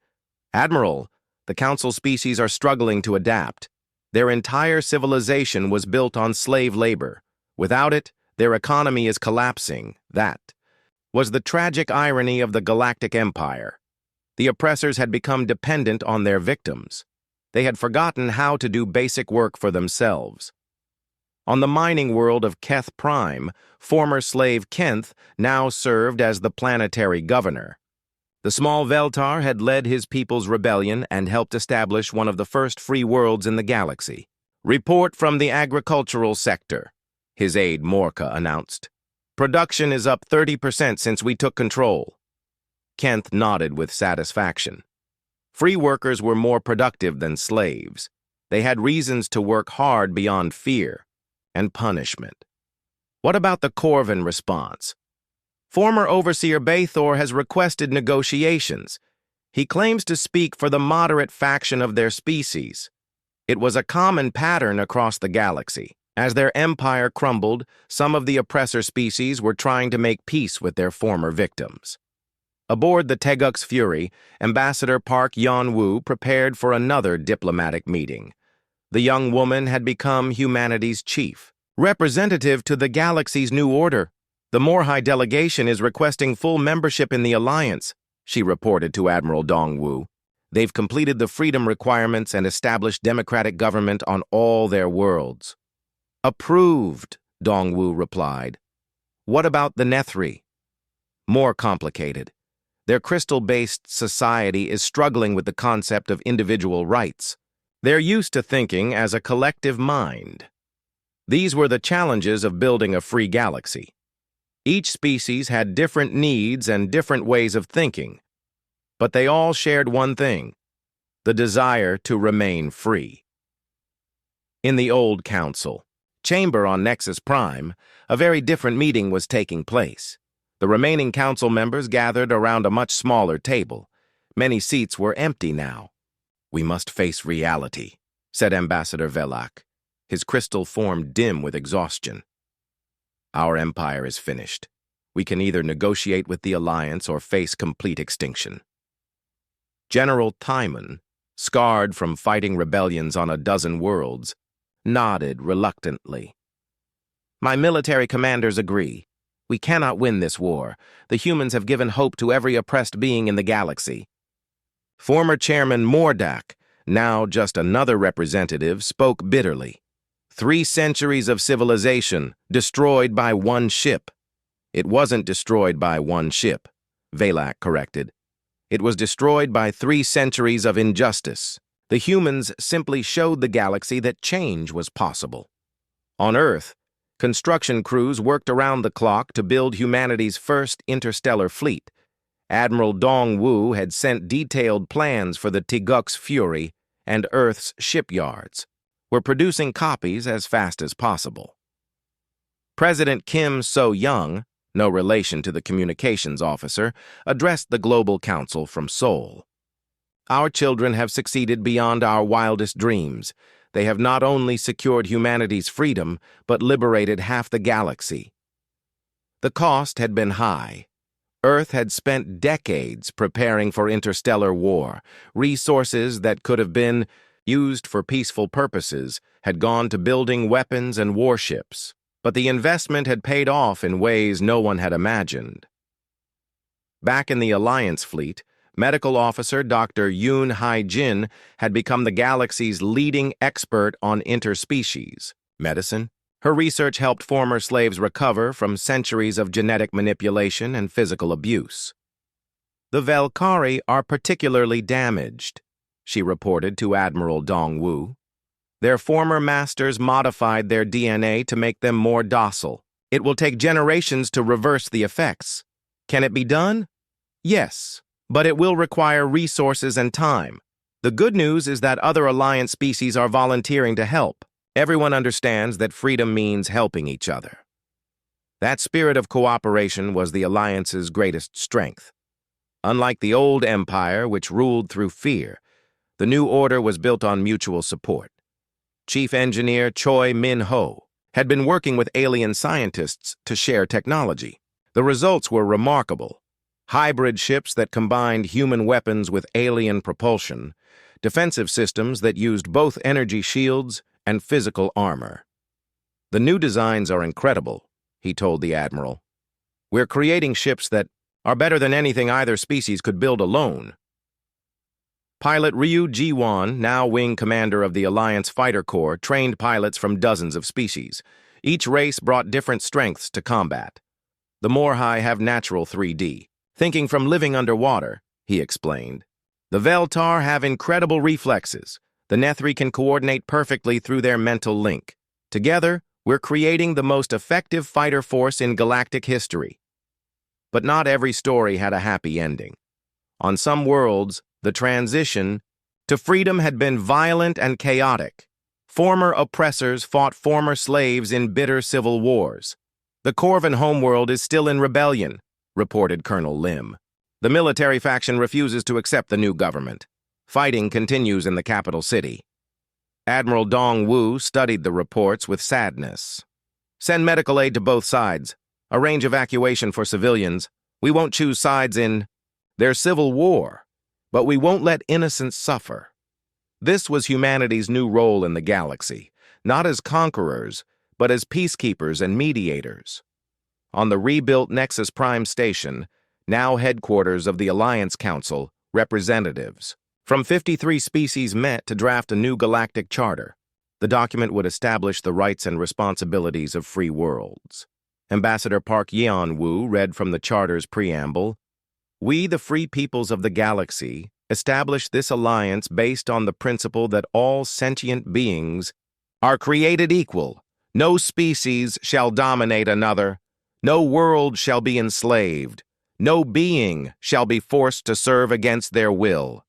Admiral, the Council species are struggling to adapt. Their entire civilization was built on slave labor. Without it, their economy is collapsing. That was the tragic irony of the Galactic Empire. The oppressors had become dependent on their victims. They had forgotten how to do basic work for themselves. On the mining world of Keth Prime, former slave Kenth now served as the planetary governor. The small Veltar had led his people's rebellion and helped establish one of the first free worlds in the galaxy. Report from the agricultural sector, his aide Morka announced. Production is up 30% since we took control. Kenth nodded with satisfaction. Free workers were more productive than slaves. They had reasons to work hard beyond fear and punishment. What about the Corvin response? Former Overseer Bathor has requested negotiations. He claims to speak for the moderate faction of their species. It was a common pattern across the galaxy. As their empire crumbled, some of the oppressor species were trying to make peace with their former victims. Aboard the Teguk's Fury, Ambassador Park Yeon-woo prepared for another diplomatic meeting. The young woman had become humanity's chief, representative to the galaxy's new order. The Morhai delegation is requesting full membership in the alliance, she reported to Admiral Dong-woo. They've completed the freedom requirements and established democratic government on all their worlds. Approved, Dong-woo replied. What about the Nethri? More complicated. Their crystal-based society is struggling with the concept of individual rights. They're used to thinking as a collective mind. These were the challenges of building a free galaxy. Each species had different needs and different ways of thinking, but they all shared one thing: the desire to remain free. In the old council chamber on Nexus Prime, a very different meeting was taking place. The remaining council members gathered around a much smaller table. Many seats were empty now. We must face reality, said Ambassador Velak, his crystal form dim with exhaustion. Our empire is finished. We can either negotiate with the Alliance or face complete extinction. General Timon, scarred from fighting rebellions on a dozen worlds, nodded reluctantly. My military commanders agree. We cannot win this war. The humans have given hope to every oppressed being in the galaxy. Former Chairman Mordak, now just another representative, spoke bitterly. 3 centuries of civilization destroyed by one ship. It wasn't destroyed by one ship, Velak corrected. It was destroyed by 3 centuries of injustice. The humans simply showed the galaxy that change was possible. On Earth, construction crews worked around the clock to build humanity's first interstellar fleet. Admiral Dong-woo had sent detailed plans for the Teguk's Fury and Earth's shipyards. We're producing copies as fast as possible. President Kim So-young, no relation to the communications officer, addressed the Global Council from Seoul. Our children have succeeded beyond our wildest dreams. They have not only secured humanity's freedom, but liberated half the galaxy. The cost had been high. Earth had spent decades preparing for interstellar war. Resources that could have been used for peaceful purposes had gone to building weapons and warships, but the investment had paid off in ways no one had imagined. Back in the Alliance fleet, Medical Officer Dr. Yoon Hae-jin had become the galaxy's leading expert on interspecies medicine. Her research helped former slaves recover from centuries of genetic manipulation and physical abuse. The Velkari are particularly damaged, she reported to Admiral Dong-woo. Their former masters modified their DNA to make them more docile. It will take generations to reverse the effects. Can it be done? Yes, but it will require resources and time. The good news is that other Alliance species are volunteering to help. Everyone understands that freedom means helping each other. That spirit of cooperation was the Alliance's greatest strength. Unlike the old empire, which ruled through fear, the new order was built on mutual support. Chief Engineer Choi Min-ho had been working with alien scientists to share technology. The results were remarkable. Hybrid ships that combined human weapons with alien propulsion, defensive systems that used both energy shields and physical armor. The new designs are incredible, he told the Admiral. We're creating ships that are better than anything either species could build alone. Pilot Ryu Ji-won, now wing commander of the Alliance Fighter Corps, trained pilots from dozens of species. Each race brought different strengths to combat. The Morhai have natural 3D, thinking from living underwater, he explained. The Veltar have incredible reflexes. The Nethri can coordinate perfectly through their mental link. Together, we're creating the most effective fighter force in galactic history. But not every story had a happy ending. On some worlds, the transition to freedom had been violent and chaotic. Former oppressors fought former slaves in bitter civil wars. The Corvan homeworld is still in rebellion, reported Colonel Lim. The military faction refuses to accept the new government. Fighting continues in the capital city. Admiral Dong Wu studied the reports with sadness. Send medical aid to both sides. Arrange evacuation for civilians. We won't choose sides in their civil war, but we won't let innocents suffer. This was humanity's new role in the galaxy, not as conquerors, but as peacekeepers and mediators. On the rebuilt Nexus Prime Station, now headquarters of the Alliance Council, representatives from 53 species met to draft a new galactic charter. The document would establish the rights and responsibilities of free worlds. Ambassador Park Yeon-woo read from the charter's preamble, "We, the free peoples of the galaxy, establish this alliance based on the principle that all sentient beings are created equal. No species shall dominate another. No world shall be enslaved. No being shall be forced to serve against their will."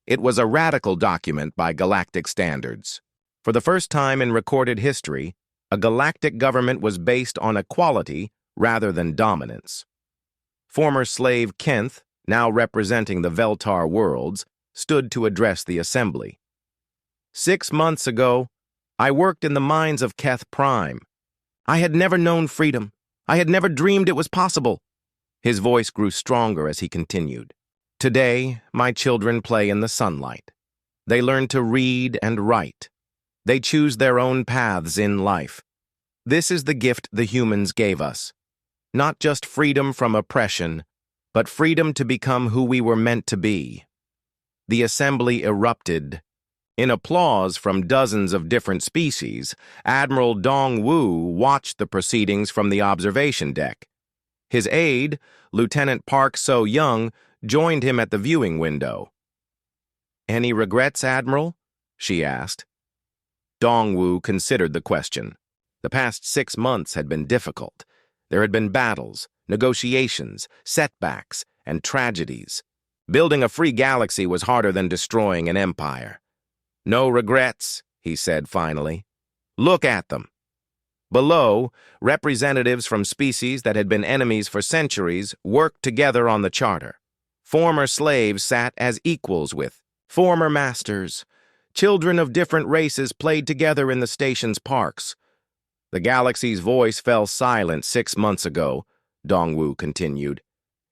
It was a radical document by galactic standards. For the first time in recorded history, a galactic government was based on equality rather than dominance. Former slave Kenth, now representing the Veltar worlds, stood to address the assembly. 6 months ago, I worked in the mines of Keth Prime. I had never known freedom. I had never dreamed it was possible. His voice grew stronger as he continued. Today, my children play in the sunlight. They learn to read and write. They choose their own paths in life. This is the gift the humans gave us. Not just freedom from oppression, but freedom to become who we were meant to be. The assembly erupted. In applause from dozens of different species, Admiral Dong Wu watched the proceedings from the observation deck. His aide, Lieutenant Park So-young, joined him at the viewing window. "Any regrets, Admiral?" she asked. Dong Wu considered the question. The past 6 months had been difficult. There had been battles, negotiations, setbacks, and tragedies. Building a free galaxy was harder than destroying an empire. "No regrets," he said finally. "Look at them." Below, representatives from species that had been enemies for centuries worked together on the charter. Former slaves sat as equals with former masters. Children of different races played together in the station's parks. The galaxy's voice fell silent 6 months ago, Dongwu continued.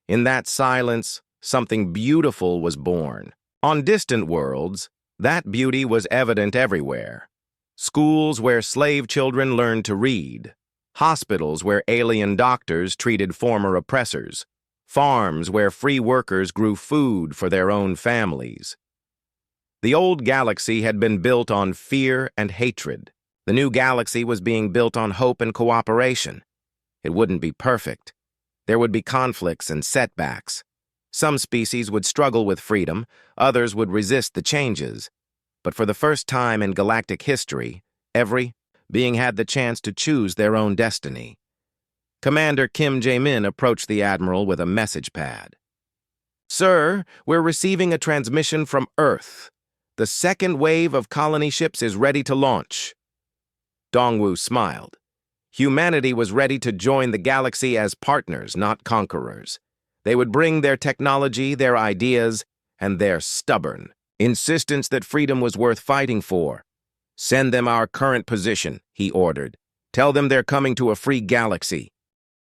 In that silence, something beautiful was born. On distant worlds, that beauty was evident everywhere. Schools where slave children learned to read. Hospitals where alien doctors treated former oppressors. Farms where free workers grew food for their own families. The old galaxy had been built on fear and hatred. The new galaxy was being built on hope and cooperation. It wouldn't be perfect. There would be conflicts and setbacks. Some species would struggle with freedom, others would resist the changes. But for the first time in galactic history, every being had the chance to choose their own destiny. Commander Kim Jae-min approached the Admiral with a message pad. "Sir, we're receiving a transmission from Earth. The second wave of colony ships is ready to launch." Dongwu smiled. Humanity was ready to join the galaxy as partners, not conquerors. They would bring their technology, their ideas, and their stubborn insistence that freedom was worth fighting for. "Send them our current position," he ordered. "Tell them they're coming to a free galaxy.